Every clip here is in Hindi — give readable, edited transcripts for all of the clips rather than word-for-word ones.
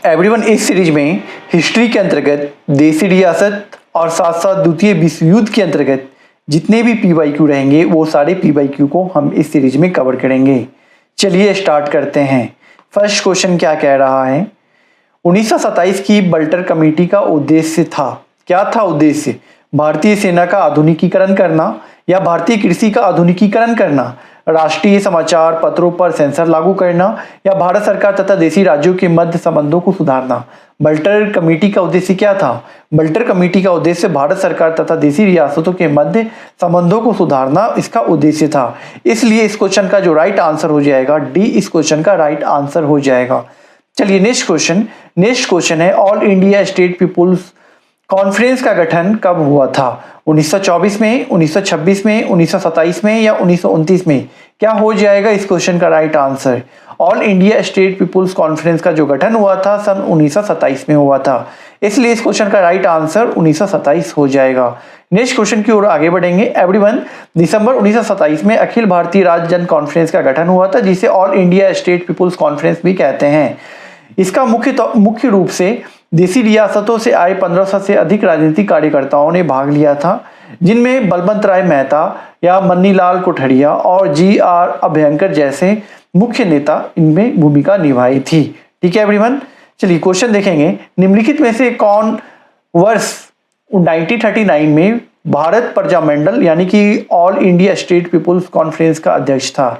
एवरीवन इस सीरीज में हिस्ट्री के अंतर्गत देसी रियासत और साथ साथ द्वितीय विश्व युद्ध के अंतर्गत जितने भी पीवाईक्यू रहेंगे वो सारे पीवाईक्यू को हम इस सीरीज में कवर करेंगे। चलिए स्टार्ट करते हैं। फर्स्ट क्वेश्चन क्या कह रहा है, 1927 की बल्टर कमेटी का उद्देश्य था, क्या था उद्देश्य? भारतीय सेना का आधुनिकीकरण करना या भारतीय कृषि का आधुनिकीकरण करना, राष्ट्रीय समाचार पत्रों पर सेंसर लागू करना या भारत सरकार तथा देशी राज्यों के मध्य संबंधों को सुधारना। बल्टर कमेटी का उद्देश्य क्या था? बल्टर कमेटी का उद्देश्य भारत सरकार तथा देशी रियासतों के मध्य संबंधों को सुधारना इसका उद्देश्य था। इसलिए इस क्वेश्चन का जो राइट आंसर हो जाएगा डी, इस क्वेश्चन का राइट आंसर हो जाएगा। चलिए नेक्स्ट क्वेश्चन है, all India state people's conference का गठन कब हुआ था? 1924 में, 1926 में, 1927 में या 1929 में? क्या हो जाएगा इस क्वेश्चन का right answer? All India state people's conference का जो गठन हुआ था सन 1927 में हुआ था, इसलिए इस क्वेश्चन का राइट आंसर 1927 हो जाएगा। नेक्स्ट क्वेश्चन की ओर आगे बढ़ेंगे। एवरीवन, दिसंबर 1927 में अखिल भारतीय राज्य जन कॉन्फ्रेंस का गठन हुआ था, जिसे all India state people's conference भी कहते हैं। इसका मुख्य रूप से देशी रियासतों से आए 1500 से अधिक राजनीतिक कार्यकर्ताओं ने भाग लिया था, जिनमें बलवंत राय मेहता या मन्नीलाल कोठरिया और जी.आर. अभ्यंकर जैसे मुख्य नेता इनमें भूमिका निभाई थी। ठीक है एवरीवन, चलिए क्वेश्चन देखेंगे। निम्नलिखित में से कौन वर्ष 1939 में भारत प्रजामंडल यानी कि all India state people's conference का अध्यक्ष था?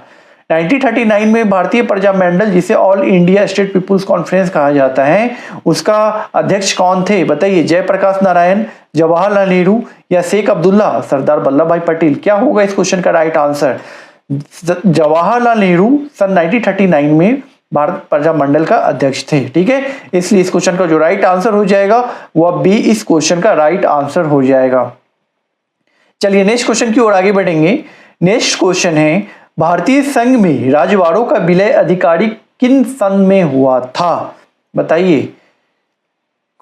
1939 में भारतीय प्रजामंडल, जिसे all India state people's conference कहा जाता है, उसका अध्यक्ष कौन थे? बताइए, जयप्रकाश नारायण, जवाहरलाल नेहरू या शेख अब्दुल्ला, सरदार वल्लभ भाई पटेल? क्या होगा इस क्वेश्चन का राइट आंसर? जवाहरलाल नेहरू सन 1939 में भारत प्रजामंडल का अध्यक्ष थे। ठीक है, इसलिए इस क्वेश्चन का जो राइट आंसर हो जाएगा वह बी, इस क्वेश्चन का राइट आंसर हो जाएगा। चलिए नेक्स्ट क्वेश्चन की ओर आगे बढ़ेंगे। नेक्स्ट क्वेश्चन है, भारतीय संघ में राजवाड़ों का विलय आधिकारिक किन सन में हुआ था? बताइए,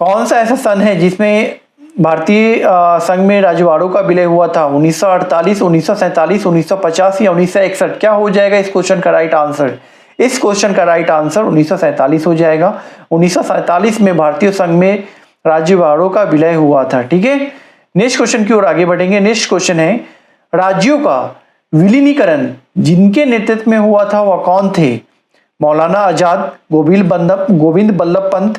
कौन सा ऐसा सन है जिसमें भारतीय संघ में राजवाड़ों का विलय हुआ था? 1948, 1947, 1950 या 1961? क्या हो जाएगा इस क्वेश्चन का राइट आंसर? इस क्वेश्चन का राइट आंसर 1947 हो जाएगा। 1947 में भारतीय संघ में राजवाड़ों का विलय हुआ था। ठीक है, नेक्स्ट क्वेश्चन की ओर आगे बढ़ेंगे। नेक्स्ट क्वेश्चन है, राज्यों का विलीनीकरण जिनके नेतृत्व में हुआ था वह कौन थे? मौलाना आजाद, गोविंद बल्लभ पंत,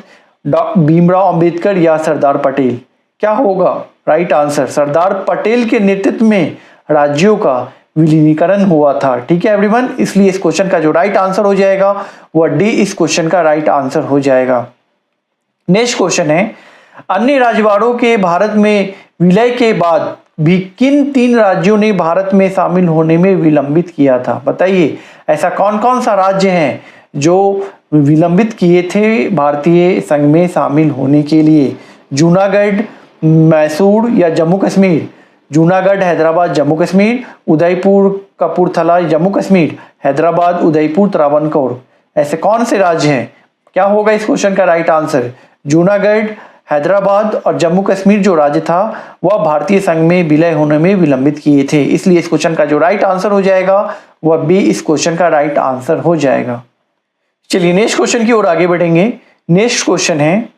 भीमराव अंबेडकर या सरदार पटेल? क्या होगा राइट आंसर? सरदार पटेल के नेतृत्व में राज्यों का विलीनीकरण हुआ था। ठीक है एवरीवन, इसलिए इस क्वेश्चन का जो राइट आंसर हो जाएगा वह डी, इस क्वेश्चन का राइट आंसर हो जाएगा। नेक्स्ट क्वेश्चन है, अन्य राजवाड़ों के भारत में विलय के बाद भी किन 3 राज्यों ने भारत में शामिल होने में विलंबित किया था? बताइए, ऐसा कौन कौन सा राज्य है जो विलंबित किए थे भारतीय संघ में शामिल होने के लिए? जूनागढ़, मैसूर या जम्मू कश्मीर? जूनागढ़, हैदराबाद, जम्मू कश्मीर, उदयपुर, कपूरथला, जम्मू कश्मीर, हैदराबाद, उदयपुर, त्रावणकोर? ऐसे कौन से राज्य हैं? क्या होगा इस क्वेश्चन का राइट आंसर? जूनागढ़, हैदराबाद और जम्मू कश्मीर जो राज्य था वह भारतीय संघ में विलय होने में विलंबित किए थे, इसलिए इस क्वेश्चन का जो राइट आंसर हो जाएगा वह बी, इस क्वेश्चन का राइट आंसर हो जाएगा। चलिए नेक्स्ट क्वेश्चन की ओर आगे बढ़ेंगे। नेक्स्ट क्वेश्चन है,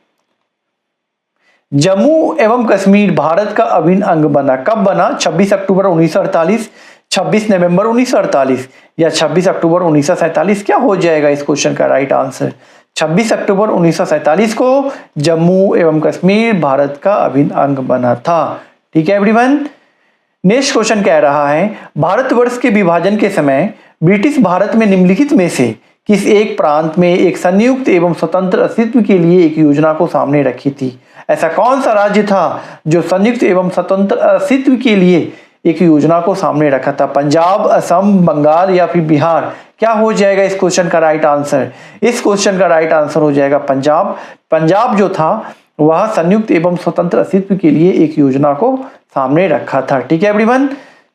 जम्मू एवं कश्मीर भारत का अभिन्न अंग बना, कब बना? 26 अक्टूबर 1948, 26 नवंबर 1948 या 26 अक्टूबर 1947? क्या हो जाएगा इस क्वेश्चन का राइट आंसर? 26 अक्टूबर 1947 को जम्मू एवं कश्मीर भारत का अभिन्न अंग बना था। ठीक है एवरीवन, नेक्स्ट क्वेश्चन कह रहा है, भारतवर्ष के विभाजन के समय ब्रिटिश भारत में निम्नलिखित में से किस एक प्रांत में एक संयुक्त एवं स्वतंत्र अस्तित्व के लिए एक योजना को सामने रखी थी? ऐसा कौन सा राज्य था जो संयुक्त एवं स्वतंत्र अस्तित्व के लिए एक योजना को सामने रखा था? पंजाब, असम, बंगाल या फिर बिहार? क्या हो जाएगा इस क्वेश्चन का राइट आंसर? इस क्वेश्चन का राइट आंसर हो जाएगा पंजाब। पंजाब जो था वह संयुक्त एवं स्वतंत्र अस्तित्व के लिए एक योजना को सामने रखा था। ठीक है एवरीवन,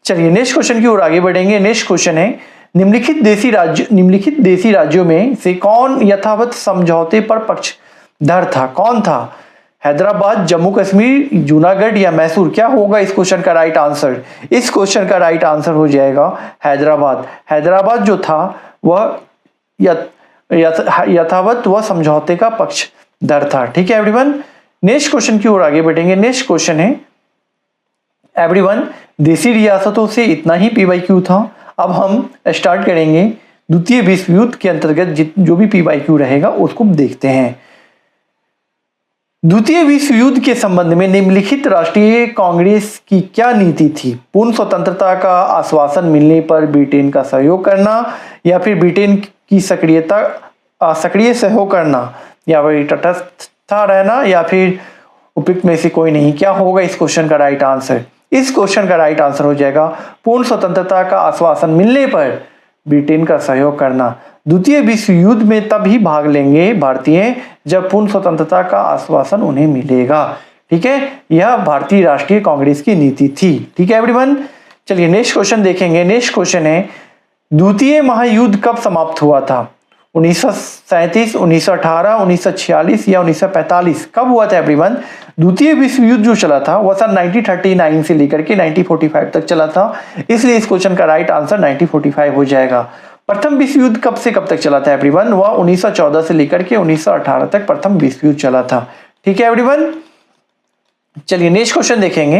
चलिए नेक्स्ट क्वेश्चन की ओर आगे बढ़ेंगे। नेक्स्ट क्वेश्चन है, निम्नलिखित देशी राज्यों में से कौन यथावत समझौते पर पक्षधर था? कौन था? हैदराबाद, जम्मू कश्मीर, जूनागढ़ या मैसूर? क्या होगा इस क्वेश्चन का राइट आंसर? इस क्वेश्चन का राइट आंसर हो जाएगा हैदराबाद। हैदराबाद जो था वह यथावत वह समझौते का पक्ष दर था। ठीक है एवरीवन, नेक्स्ट क्वेश्चन की ओर आगे बढ़ेंगे। नेक्स्ट क्वेश्चन है एवरीवन, देशी रियासतों से इतना ही PYQ था। अब हम स्टार्ट करेंगे द्वितीय विश्व युद्ध के अंतर्गत जो भी PYQ रहेगा उसको देखते हैं। द्वितीय विश्व युद्ध के संबंध में निम्नलिखित राष्ट्रीय कांग्रेस की क्या नीति थी? पूर्ण स्वतंत्रता का आश्वासन मिलने पर ब्रिटेन का सहयोग करना, या फिर ब्रिटेन की सक्रिय सहयोग करना, या फिर तटस्थ रहना, या फिर उपयुक्त में से कोई नहीं। क्या होगा इस क्वेश्चन का राइट आंसर? इस क्वेश्चन का राइट आंसर हो जाएगा पूर्ण स्वतंत्रता का आश्वासन मिलने पर ब्रिटेन का सहयोग करना। द्वितीय विश्व युद्ध में तभी भाग लेंगे भारतीय जब पूर्ण स्वतंत्रता का आश्वासन उन्हें मिलेगा। ठीक है, यह भारतीय राष्ट्रीय कांग्रेस की नीति थी। ठीक है एवरीवन, चलिए नेक्स्ट क्वेश्चन देखेंगे। नेक्स्ट क्वेश्चन है द्वितीय महायुद्ध कब समाप्त हुआ था? 1937, 1918, 1946 या 1945? कब हुआ था एवरीवन? द्वितीय विश्व युद्ध जो चला था वह सन 1939 से लेकर के 1945 तक चला था, इसलिए इस क्वेश्चन का राइट आंसर 1945 हो जाएगा। प्रथम विश्व युद्ध कब से कब तक चला था एवरीवन? वह 1914 से लेकर के 1918 तक प्रथम विश्व युद्ध चला था। ठीक है एवरीवन, चलिए नेक्स्ट क्वेश्चन देखेंगे।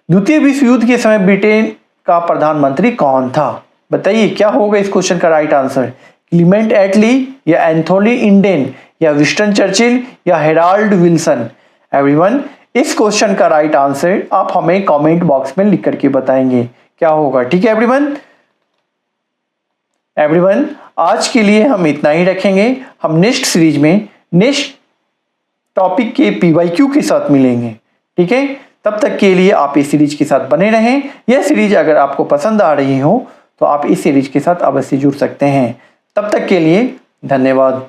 द्वितीय विश्व युद्ध के समय ब्रिटेन का प्रधानमंत्री कौन था? बताइए क्या होगा इस क्वेश्चन का राइट आंसर? क्लीमेंट एटली, या एंथोनी इंडेन, या विंस्टन चर्चिल, या हेराल्ड विल्सन? एवरीवन, इस क्वेश्चन का राइट आंसर आप हमें कमेंट बॉक्स में लिख करके बताएंगे क्या होगा। ठीक है एवरीवन, आज के लिए हम इतना ही रखेंगे। हम नेक्स्ट सीरीज में नेक्स्ट टॉपिक के PYQ के साथ मिलेंगे। ठीक है, तब तक के लिए आप इस सीरीज के साथ बने रहें। यह सीरीज अगर आपको पसंद आ रही हो तो आप इस सीरीज के साथ अवश्य जुड़ सकते हैं। तब तक के लिए धन्यवाद।